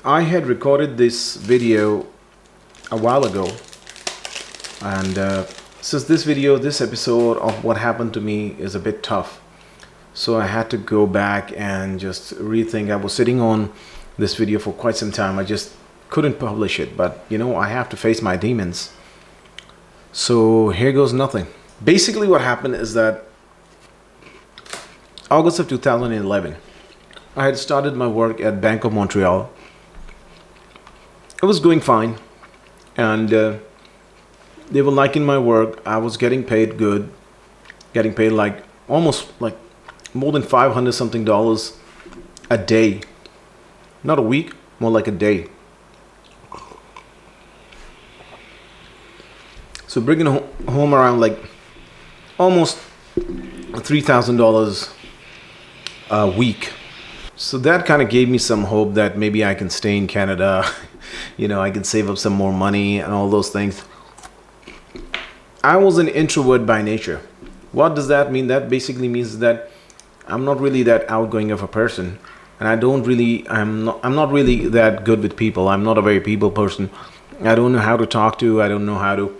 I had recorded this video a while ago, and since this episode of what happened to me is a bit tough, so I had to go back and just rethink. I was sitting on this video for quite some time. I just couldn't publish it, but I have to face my demons. So here goes nothing. Basically what happened is that August of 2011, I had started my work at Bank of Montreal. It was going fine, and they were liking my work. I was getting paid good, getting paid almost more than $500 something a day. Not a week, more like a day. So bringing home around almost $3,000 a week. So that kind of gave me some hope that maybe I can stay in Canada. I can save up some more money and all those things. I was an introvert by nature. What does that mean? That basically means that I'm not really that outgoing of a person, and I'm not really that good with people. I'm not a very people person. I don't know how to talk to. I don't know how to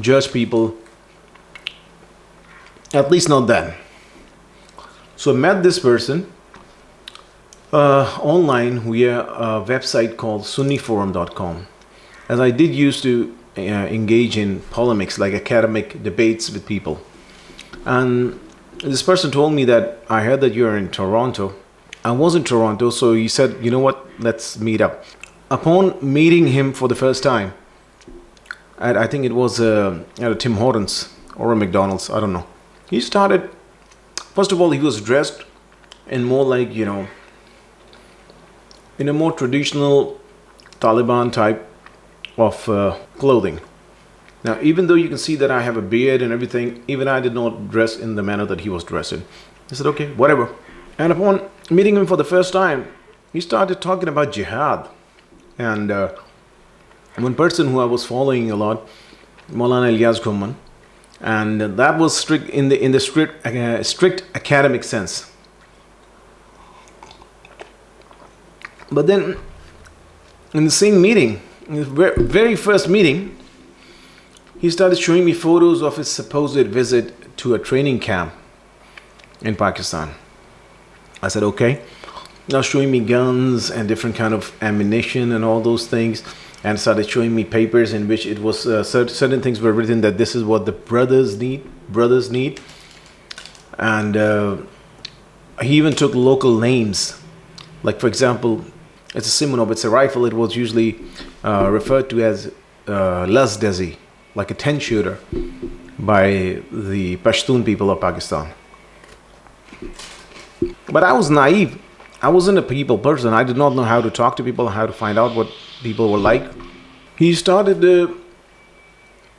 judge people. At least not then. So I met this person online via a website called sunniforum.com, as I did used to engage in polemics, like academic debates with people. And this person told me that I heard that you're in Toronto. I was in Toronto, so he said, you know what, let's meet up. Upon meeting him for the first time, I think it was at a Tim Hortons or a McDonald's, I don't know. He started, first of all, he was dressed in more in a more traditional Taliban type of clothing. Now, even though you can see that I have a beard and everything, even I did not dress in the manner that he was dressing. I said, okay, whatever. And upon meeting him for the first time, he started talking about jihad. And one person who I was following a lot, Maulana Ilyas Ghumman, and that was strict in the strict academic sense. But then, in the same meeting, in the very first meeting, he started showing me photos of his supposed visit to a training camp in Pakistan. I said, okay. Now showing me guns and different kind of ammunition and all those things, and started showing me papers in which it was certain things were written that this is what the brothers need. And he even took local names. Like, for example, it's a Simonov, it's a rifle. It was usually referred to as Lasdezi, like a 10-shooter by the Pashtun people of Pakistan. But I was naive. I wasn't a people person. I did not know how to talk to people, how to find out what people were like. He started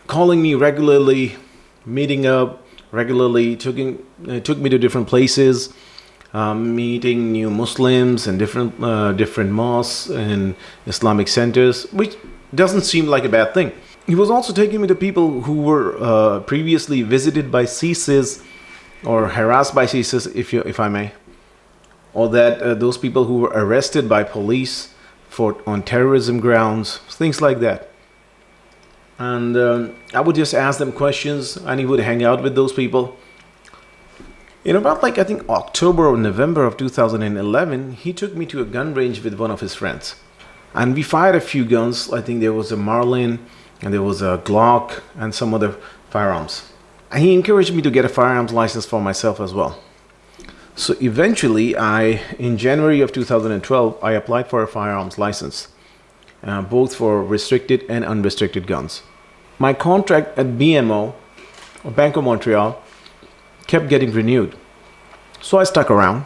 calling me regularly, meeting up regularly, took me to different places, meeting new Muslims and different mosques and Islamic centers, which doesn't seem like a bad thing. He was also taking me to people who were previously visited by CSIS or harassed by CSIS, if I may, or that those people who were arrested by police on terrorism grounds, things like that. And I would just ask them questions, and he would hang out with those people. In about I think October or November of 2011, he took me to a gun range with one of his friends. And we fired a few guns. I think there was a Marlin, and there was a Glock, and some other firearms. And he encouraged me to get a firearms license for myself as well. So eventually, in January of 2012, I applied for a firearms license, both for restricted and unrestricted guns. My contract at BMO, or Bank of Montreal, kept getting renewed. So I stuck around.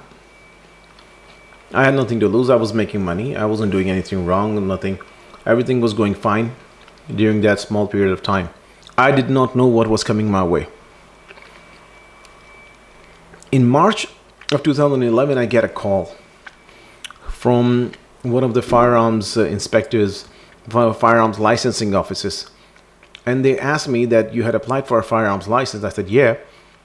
I had nothing to lose. I was making money. I wasn't doing anything wrong, nothing. Everything was going fine during that small period of time. I did not know what was coming my way. In March of 2011, I get a call from one of the firearms inspectors, firearms licensing offices. And they asked me that you had applied for a firearms license. I said, yeah.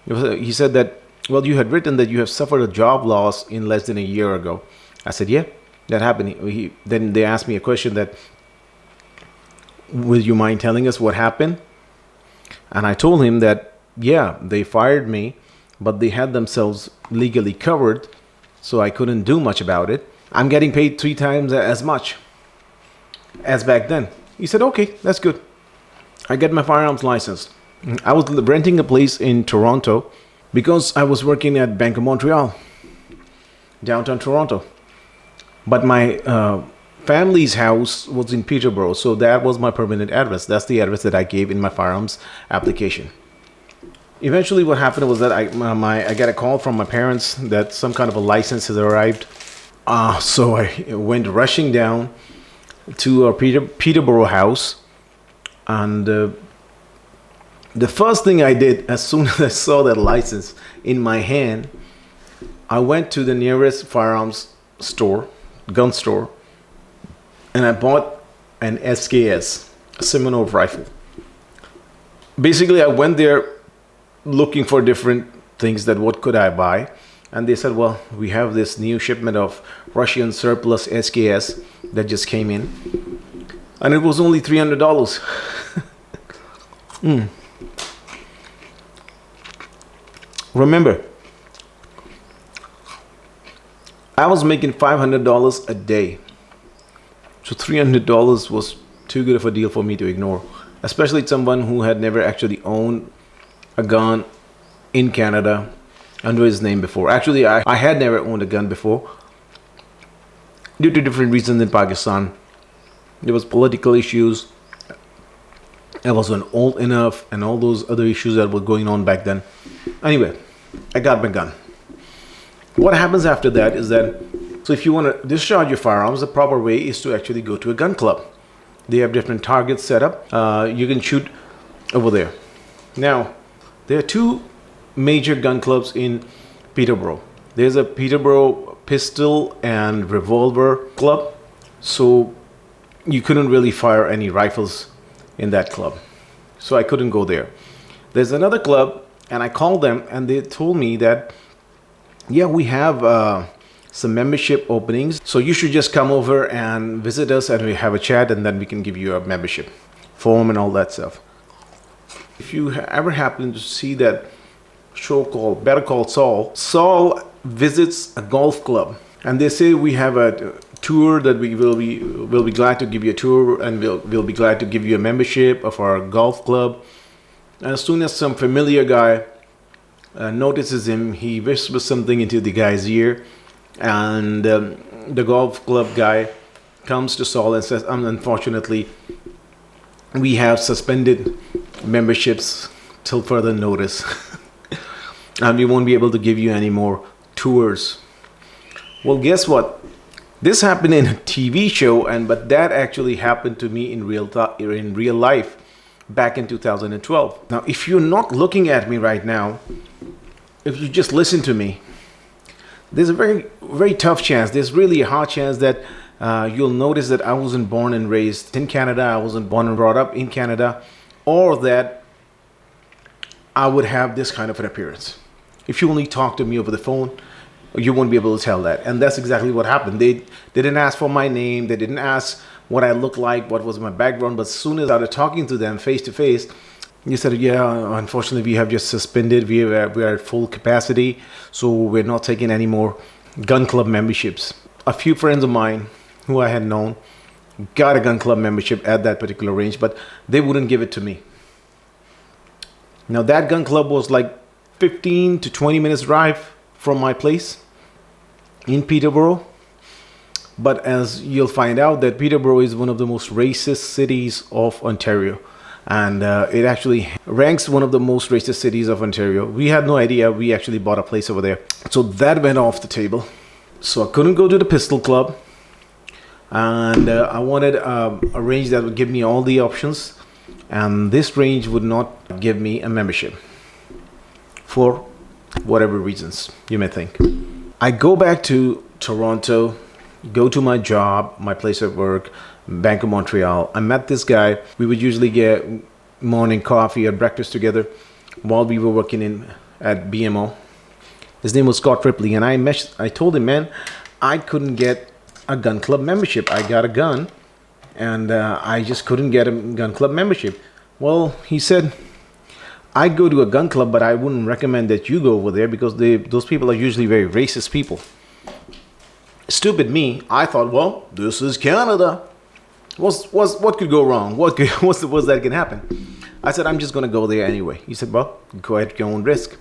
He said that, well, you had written that you have suffered a job loss in less than a year ago. I said, yeah. that happened. Then they asked me a question that, will you mind telling us what happened? And I told him that, yeah, they fired me, but they had themselves legally covered, so I couldn't do much about it. I'm getting paid 3 times as much as back then. He said, okay, that's good. I get my firearms license. I was renting a place in Toronto because I was working at Bank of Montreal, downtown Toronto. But my family's house was in Peterborough, so that was my permanent address. That's the address that I gave in my firearms application. Eventually what happened was that I got a call from my parents that some kind of a license has arrived. So I went rushing down to our Peterborough house, and the first thing I did as soon as I saw that license in my hand, I went to the nearest firearms store, gun store, and I bought an SKS, a Seminole rifle. Basically, I went there looking for different things that what could I buy, and they said, well, we have this new shipment of Russian surplus SKS that just came in, and it was only $300. Remember, I was making $500 a day, so $300 was too good of a deal for me to ignore, especially someone who had never actually owned a gun in Canada under his name before. Actually, I had never owned a gun before due to different reasons in Pakistan. There was political issues. I wasn't old enough and all those other issues that were going on back then. Anyway, I got my gun. What happens after that is that, so if you want to discharge your firearms, the proper way is to actually go to a gun club. They have different targets set up. You can shoot over there. Now, there are 2 major gun clubs in Peterborough. There's a Peterborough pistol and revolver club. So you couldn't really fire any rifles in that club. So I couldn't go there. There's another club, and I called them and they told me that, yeah, we have some membership openings. So you should just come over and visit us and we have a chat, and then we can give you a membership form and all that stuff. If you ever happen to see that show called Better Call Saul, Saul visits a golf club, and they say we have a tour that we will be glad to give you a tour, and we'll be glad to give you a membership of our golf club. And as soon as some familiar guy notices him, he whispers something into the guy's ear, and the golf club guy comes to Saul and says, unfortunately, we have suspended memberships till further notice and we won't be able to give you any more tours. Well, guess what? This happened in a TV show, but that actually happened to me in real life back in 2012. Now, if you're not looking at me right now, if you just listen to me, there's a very, very tough chance, there's really a hard chance that you'll notice that I wasn't born and raised in Canada, I wasn't born and brought up in Canada, or that I would have this kind of an appearance. If you only talk to me over the phone, you won't be able to tell that. And that's exactly what happened. They didn't ask for my name, they didn't ask what I looked like, what was my background, but as soon as I started talking to them face to face, you said, yeah, unfortunately we have just suspended, we are at full capacity, so we're not taking any more gun club memberships. A few friends of mine who I had known got a gun club membership at that particular range, but they wouldn't give it to me. Now that gun club was like 15 to 20 minutes drive from my place in Peterborough. But as you'll find out, that Peterborough is one of the most racist cities of Ontario. And it actually ranks one of the most racist cities of Ontario. We had no idea. We actually bought a place over there. So that went off the table. So I couldn't go to the pistol club. And I wanted a range that would give me all the options. And this range would not give me a membership for whatever reasons you may think. I go back to Toronto, go to my job, my place of work, Bank of Montreal. I met this guy. We would usually get morning coffee or breakfast together while we were working at BMO. His name was Scott Ripley, and I told him, man, I couldn't get a gun club membership. I got a gun, and I just couldn't get a gun club membership. Well, he said, I go to a gun club, but I wouldn't recommend that you go over there because those people are usually very racist people. Stupid me, I thought, well, this is Canada. What could go wrong? What's that can happen? I said, I'm just going to go there anyway. He said, well, go at your own risk.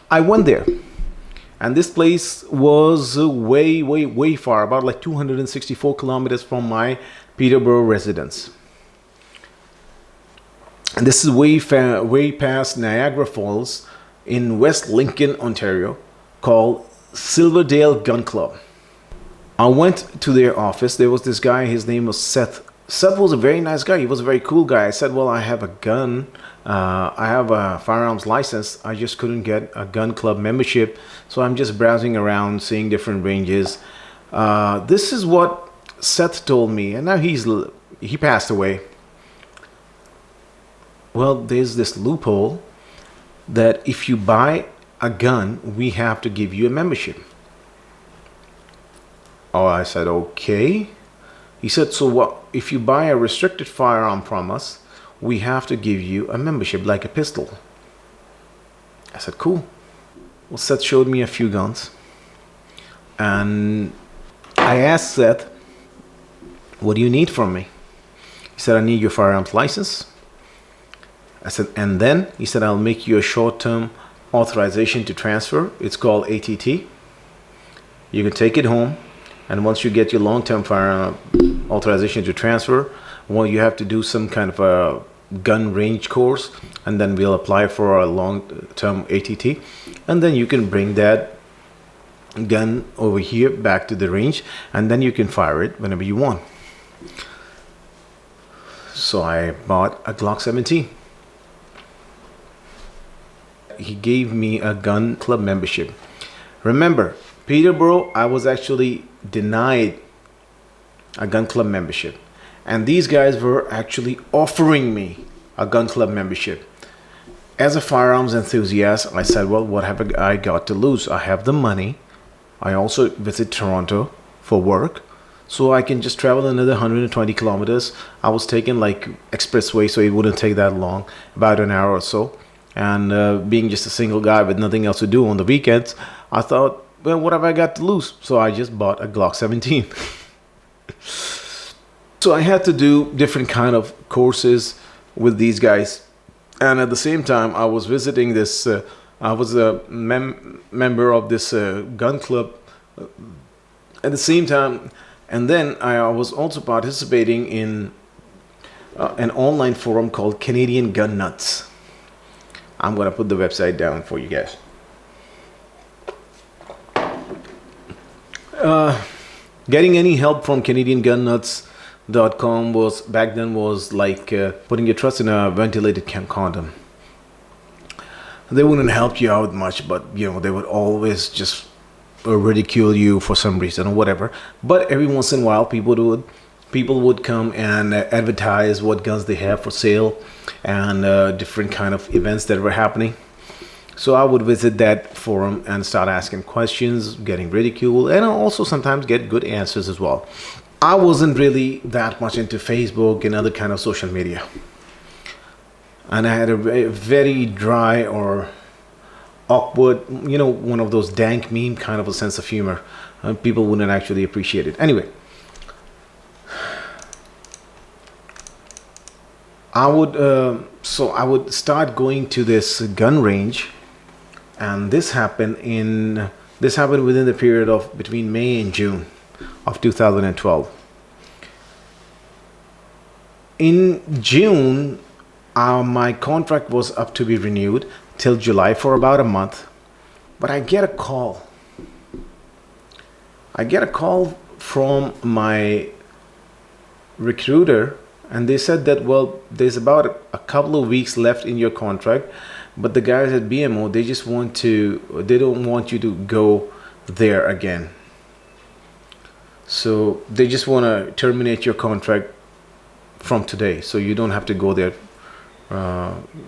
I went there. And this place was way, way, way far, about like 264 kilometers from my Peterborough residence. And this is way past Niagara Falls in West Lincoln, Ontario, called Silverdale Gun Club. I went to their office. There was this guy, his name was Seth. Seth was a very nice guy. He was a very cool guy. I said, well, I have a gun. I have a firearms license. I just couldn't get a gun club membership. So I'm just browsing around, seeing different ranges. This is what Seth told me. And now he passed away. Well, there's this loophole that if you buy a gun, we have to give you a membership. Oh, I said, okay. He said, so what? If you buy a restricted firearm from us, we have to give you a membership, like a pistol. I said, cool. Well, Seth showed me a few guns. And I asked Seth, what do you need from me? He said, I need your firearms license. I said, and then? He said, I'll make you a short-term authorization to transfer. It's called ATT. You can take it home. And once you get your long-term firearm authorization to transfer, well, you have to do some kind of a gun range course, and then we'll apply for a long-term ATT, and then you can bring that gun over here back to the range, and then you can fire it whenever you want. So I bought a Glock 17. He gave me a gun club membership. Remember, Peterborough, I was actually denied a gun club membership, and these guys were actually offering me a gun club membership. As a firearms enthusiast, I said, well, what have I got to lose? I have the money. I also visit Toronto for work, so I can just travel another 120 kilometers. I was taking like expressway, so it wouldn't take that long, about an hour or so. And being just a single guy with nothing else to do on the weekends, I thought, well, what have I got to lose? So I just bought a Glock 17. So I had to do different kind of courses with these guys. And at the same time, I was visiting this, I was a member of this gun club at the same time. And then I was also participating in an online forum called Canadian Gun Nuts. I'm going to put the website down for you guys. Getting any help from CanadianGunNuts.com was back then was like putting your trust in a ventilated condom. They wouldn't help you out much, but you know, they would always just ridicule you for some reason or whatever. But every once in a while, people would come and advertise what guns they have for sale and different kind of events that were happening. So I would visit that forum and start asking questions, getting ridiculed, and also sometimes get good answers as well. I wasn't really that much into Facebook and other kind of social media. And I had a very dry or awkward, you know, one of those dank meme kind of a sense of humor. People wouldn't actually appreciate it. Anyway, I would start going to this gun range. And this happened within the period of between May and June of 2012. In June, my contract was up to be renewed till July for about a month. But I get a call. From my recruiter, and they said that, well, there's about a couple of weeks left in your contract. But the guys at BMO, they don't want you to go there again. So they just want to terminate your contract from today. So you don't have to go there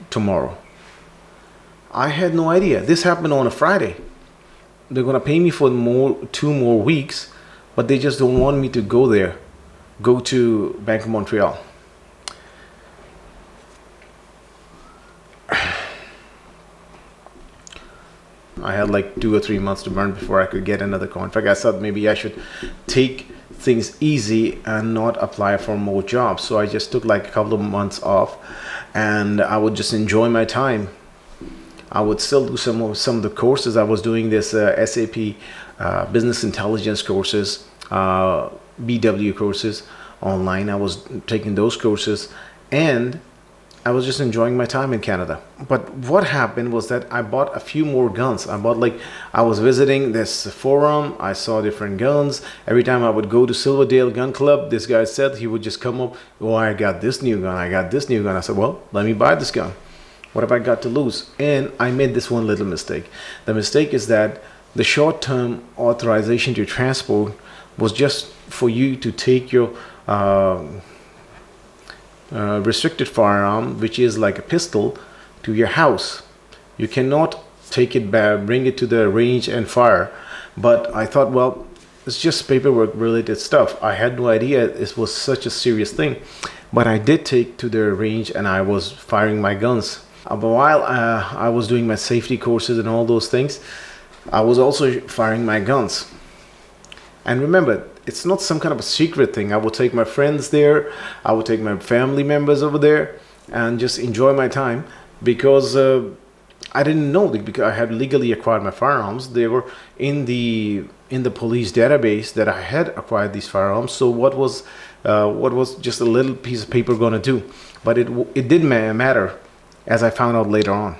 tomorrow. I had no idea. This happened on a Friday. They're going to pay me for 2 more weeks. but they just don't want me to go there, go to Bank of Montreal. I had like 2 or 3 months to burn before I could get another call. In fact, I thought maybe I should take things easy and not apply for more jobs. So I just took like a couple of months off, and I would just enjoy my time. I would still do some of the courses. I was doing this SAP business intelligence courses, BW courses online. I was taking those courses, and I was just enjoying my time in Canada. But what happened was that I bought a few more guns. I was visiting this forum. I saw different guns. Every time I would go to Silverdale Gun Club, this guy said, he would just come up, oh, I got this new gun. I got this new gun. I said, well, let me buy this gun. What have I got to lose? And I made this one little mistake. The mistake is that the short-term authorization to transport was just for you to take your restricted firearm, which is like a pistol, to your house. You cannot take it back, bring it to the range and fire. But I thought, well, it's just paperwork related stuff. I had no idea it was such a serious thing. But I did take to the range and I was firing my guns. While I was doing my safety courses and all those things, I was also firing my guns. And remember, it's not some kind of a secret thing. I would take my friends there, I would take my family members over there and just enjoy my time, because I didn't know that, because I had legally acquired my firearms. They were in the police database that I had acquired these firearms. So what was just a little piece of paper going to do? But it didn't matter, as I found out later on.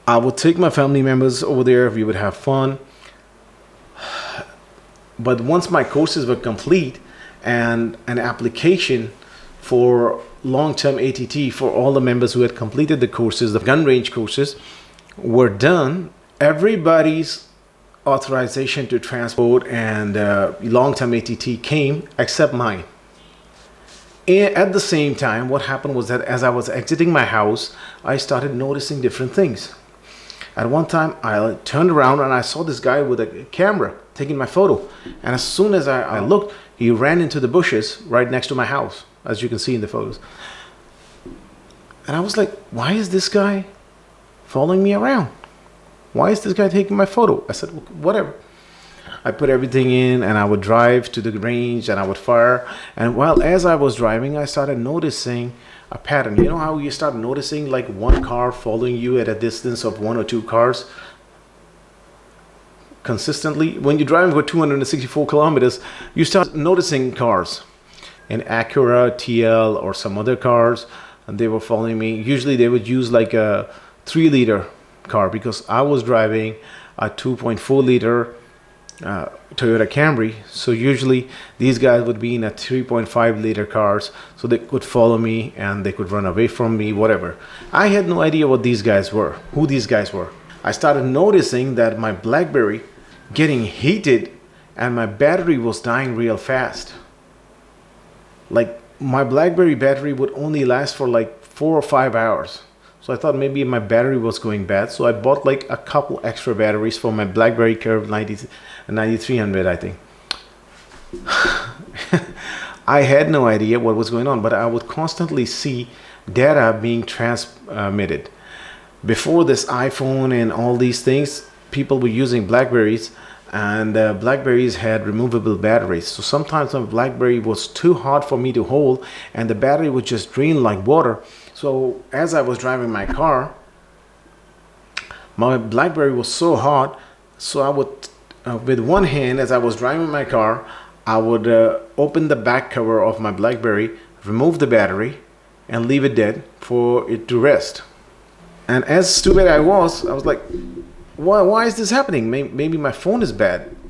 I would take my family members over there. We would have fun. But once my courses were complete and an application for long-term ATT for all the members who had completed the courses, the gun range courses, were done, everybody's authorization to transport and long-term ATT came except mine. And at the same time, what happened was that as I was exiting my house, I started noticing different things. At one time, I turned around and I saw this guy with a camera taking my photo. And as soon as I looked, he ran into the bushes right next to my house, as you can see in the photos. And I was like, why is this guy following me around? Why is this guy taking my photo? I said, whatever. I put everything in and I would drive to the range and I would fire. And as I was driving, I started noticing a pattern. You know how you start noticing like one car following you at a distance of 1 or 2 cars consistently? When you're driving for 264 kilometers, you start noticing cars. An Acura, TL, or some other cars, and they were following me. Usually they would use like a 3-liter car, because I was driving a 2.4-liter Toyota Camry. So usually these guys would be in a 3.5-liter cars, so they could follow me and they could run away from me, whatever. I had no idea what these guys were, who these guys were. I started noticing that my BlackBerry getting heated and my battery was dying real fast. Like my BlackBerry battery would only last for like 4 or 5 hours. So I thought maybe my battery was going bad. So I bought like a couple extra batteries for my BlackBerry Curve 9300, I think. I had no idea what was going on, but I would constantly see data being transmitted. Before this iPhone and all these things, people were using BlackBerries, and BlackBerries had removable batteries. So sometimes my BlackBerry was too hot for me to hold and the battery would just drain like water. So as I was driving my car, my BlackBerry was so hot, so I would, with one hand, as I was driving my car, I would open the back cover of my BlackBerry, remove the battery, and leave it dead for it to rest. And as stupid I was like, why is this happening? Maybe my phone is bad.